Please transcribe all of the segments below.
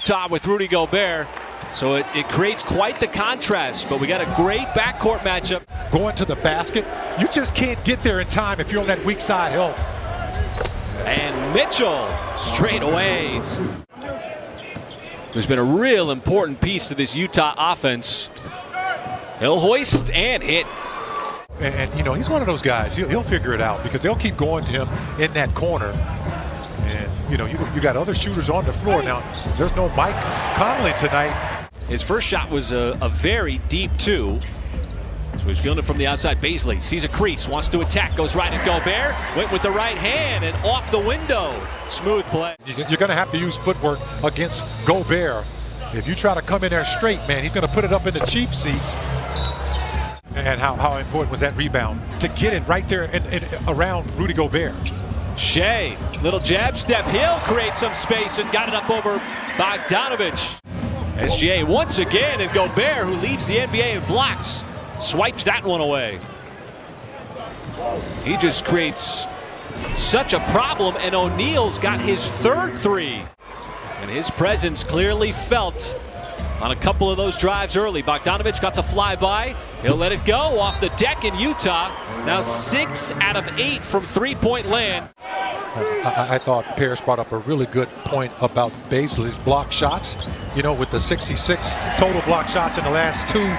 Utah with Rudy Gobert. So it creates quite the contrast, but we got a great backcourt matchup. Going to the basket, you just can't get there in time if you're on that weak side help. And Mitchell straight away. There's been a real important piece to this Utah offense. He'll hoist and hit. And you know, he's one of those guys, he'll figure it out because they'll keep going to him in that corner. And you know, you got other shooters on the floor now. There's no Mike Conley tonight. His first shot was a very deep two. So he's feeling it from the outside. Baisley sees a crease, wants to attack, goes right at Gobert. Went with the right hand and off the window. Smooth play. You're going to have to use footwork against Gobert. If you try to come in there straight, man, he's going to put it up in the cheap seats. And how important was that rebound to get it right there and around Rudy Gobert. Shea, little jab step. He'll create some space and got it up over Bogdanovic. SGA once again, and Gobert, who leads the NBA in blocks, swipes that one away. He just creates such a problem, and O'Neal's got his third three. And his presence clearly felt on a couple of those drives early. Bogdanovic got the flyby. He'll let it go off the deck in Utah. Now 6 out of 8 from three-point land. I thought Parrish brought up a really good point about Baisley's block shots. You know, with the 66 total block shots in the last 2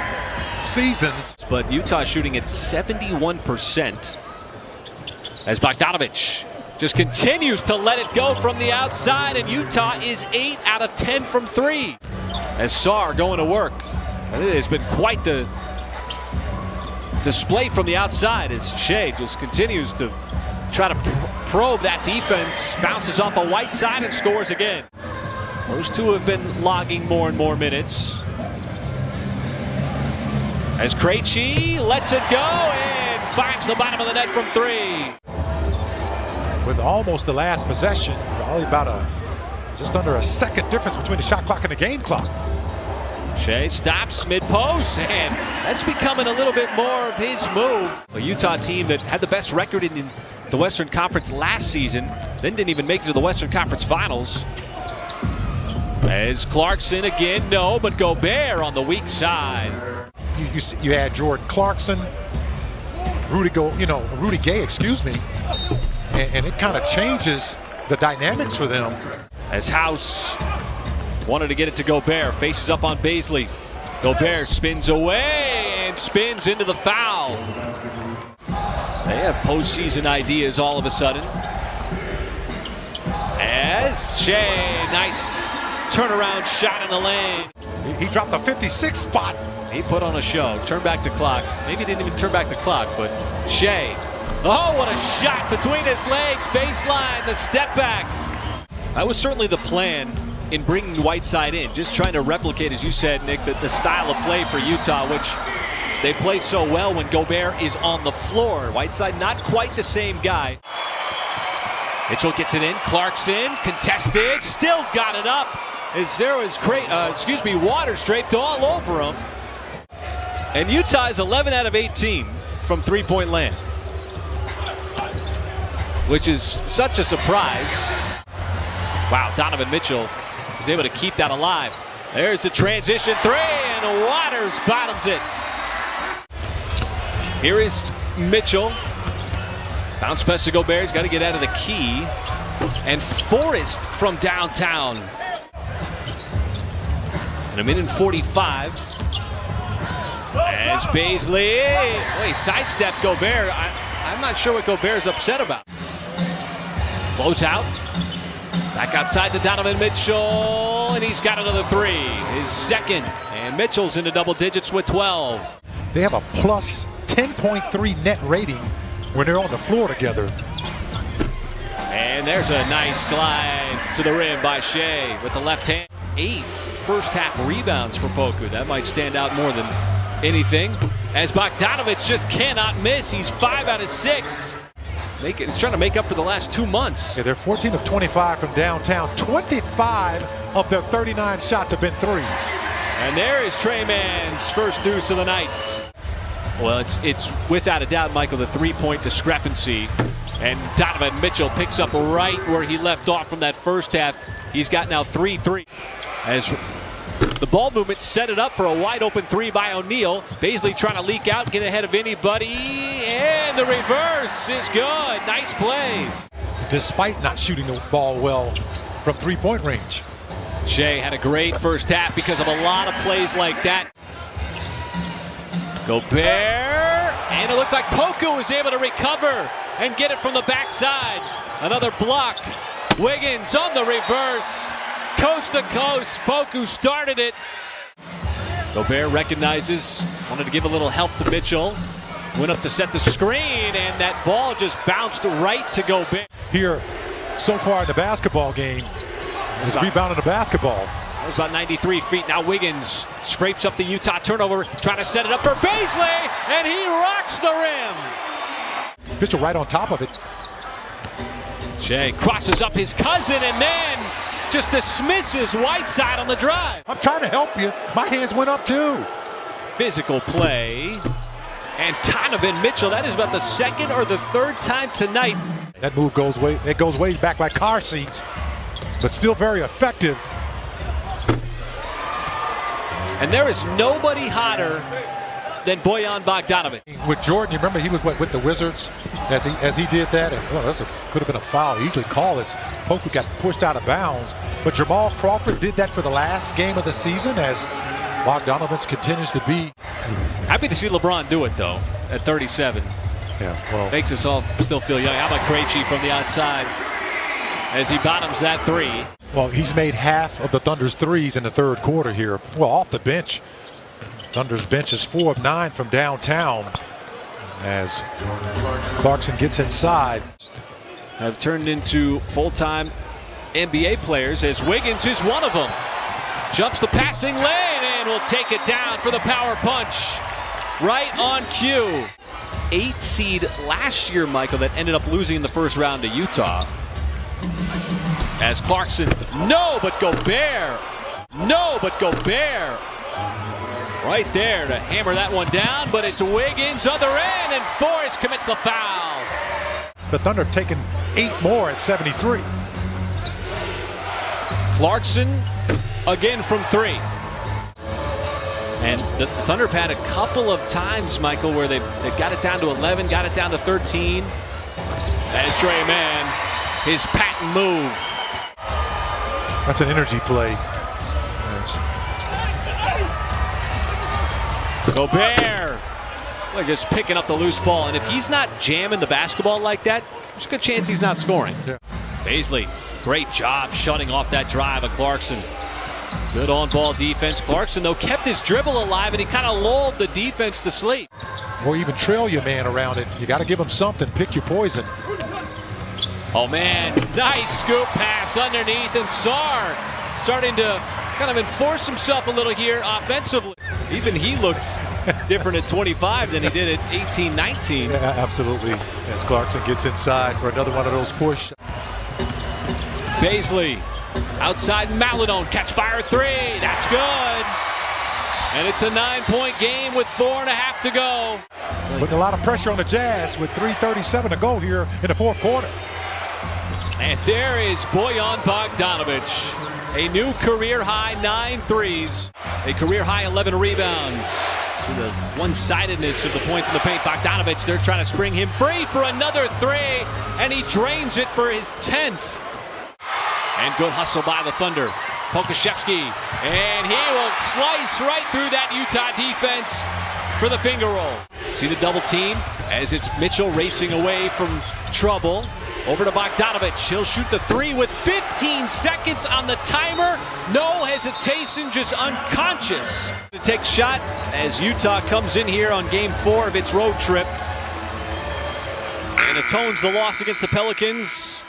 seasons. But Utah shooting at 71% as Bogdanovic just continues to let it go from the outside, and Utah is 8 out of 10 from 3. As Sarr going to work. It has been quite the display from the outside as Shea just continues to try to probe that defense. Bounces off a Whiteside and scores again. Those two have been logging more and more minutes. As Krejci lets it go and finds the bottom of the net from 3. With almost the last possession, probably about just under a second difference between the shot clock and the game clock. Shea stops mid-post, and that's becoming a little bit more of his move. A Utah team that had the best record in the Western Conference last season, then didn't even make it to the Western Conference Finals. As Clarkson again, no, but Gobert on the weak side. You had Jordan Clarkson, Rudy Gay, excuse me, and it kind of changes the dynamics for them. As House wanted to get it to Gobert, faces up on Baisley. Gobert spins away and spins into the foul. They have postseason ideas all of a sudden. As Shea, nice turnaround shot in the lane. He dropped a 56 spot. He put on a show. Turn back the clock. Maybe he didn't even turn back the clock, but Shea. Oh, what a shot between his legs. Baseline, the step back. That was certainly the plan in bringing Whiteside in. Just trying to replicate, as you said, Nick, the style of play for Utah, which they play so well when Gobert is on the floor. Whiteside not quite the same guy. Mitchell gets it in. Clarkson contested. Still got it up. As there was water draped all over him. And Utah is 11 out of 18 from three-point land, which is such a surprise. Wow, Donovan Mitchell is able to keep that alive. There's a transition 3, and Waters bottoms it. Here is Mitchell. Bounce pass to Gobert. He's got to get out of the key. And Forrest from downtown. In a minute and 45. As Baisley, he sidestepped Gobert. I'm not sure what Gobert's upset about. Close out. Back outside to Donovan Mitchell, and he's got another 3. His second, and Mitchell's into double digits with 12. They have a plus 10.3 net rating when they're on the floor together. And there's a nice glide to the rim by Shea with the left hand. 8 first half rebounds for Poku. That might stand out more than anything. As Bogdanovic just cannot miss. He's 5 out of 6. He's trying to make up for the last 2 months. Yeah, they're 14 of 25 from downtown. 25 of their 39 shots have been threes. And there is Tre Mann's first deuce of the night. Well, it's without a doubt, Michael, the three-point discrepancy. And Donovan Mitchell picks up right where he left off from that first half. He's got now 3 threes. As the ball movement set it up for a wide open three by O'Neal. Baisley trying to leak out, get ahead of anybody, and the reverse is good. Nice play. Despite not shooting the ball well from three-point range. Shea had a great first half because of a lot of plays like that. Gobert, and it looks like Poku was able to recover and get it from the backside. Another block. Wiggins on the reverse. Coast to coast, Poku started it. Gobert recognizes, wanted to give a little help to Mitchell. Went up to set the screen, and that ball just bounced right to Gobert. Here, so far in the basketball game, is rebounding the basketball. That was about 93 feet. Now Wiggins scrapes up the Utah turnover, trying to set it up for Baisley, and he rocks the rim. Mitchell right on top of it. Shea crosses up his cousin and then just dismisses Whiteside on the drive. I'm trying to help you. My hands went up too. Physical play. And Donovan Mitchell, that is about the second or the third time tonight. That move goes way back like car seats, but still very effective. And there is nobody hotter than Bojan Bogdanovic. With Jordan, you remember he was with the Wizards as he did that, and well, could have been a foul. Easily called as Poku got pushed out of bounds. But Jamal Crawford did that for the last game of the season as Bogdanovic continues to be. Happy to see LeBron do it though at 37. Yeah, well, makes us all still feel young. How about Krejci from the outside as he bottoms that three? Well, he's made half of the Thunder's threes in the third quarter here. Well, off the bench. Thunder's bench is 4 of 9 from downtown as Clarkson gets inside. Have turned into full-time NBA players as Wiggins is one of them. Jumps the passing lane and will take it down for the power punch. Right on cue. 8 seed last year, Michael, that ended up losing in the first round to Utah. As Clarkson, no, but Gobert. No, but Gobert. Right there to hammer that one down, but it's Wiggins, other end, and Forrest commits the foul. The Thunder have taken 8 more at 73. Clarkson again from 3. And the Thunder have had a couple of times, Michael, where they've got it down to 11, got it down to 13. As Dre Mann, his patent move. That's an energy play. Yes. Gobert, well, just picking up the loose ball. And if he's not jamming the basketball like that, there's a good chance he's not scoring. Yeah. Baisley, great job shutting off that drive of Clarkson. Good on-ball defense. Clarkson, though, kept his dribble alive, and he kind of lulled the defense to sleep. Or even trail your man around it. You got to give him something. Pick your poison. Oh, man. Nice scoop pass underneath, and Sarr starting to kind of enforce himself a little here offensively. Even he looked different at 25 than he did at 18, 19. Yeah, absolutely. As Clarkson gets inside for another one of those push. Baisley outside Maladon, catch fire 3. That's good. And it's a 9-point game with 4.5 to go. Putting a lot of pressure on the Jazz with 3:37 to go here in the fourth quarter. And there is Bojan Bogdanovic. A new career high 9 threes. A career high 11 rebounds. See the one-sidedness of the points in the paint. Bogdanovic, they're trying to spring him free for another 3. And he drains it for his 10th. And good hustle by the Thunder. Pokusevski, and he will slice right through that Utah defense for the finger roll. See the double team as it's Mitchell racing away from trouble. Over to Bogdanovic. He'll shoot the 3 with 15 seconds on the timer. No hesitation, just unconscious. To take shot as Utah comes in here on game 4 of its road trip. And atones the loss against the Pelicans.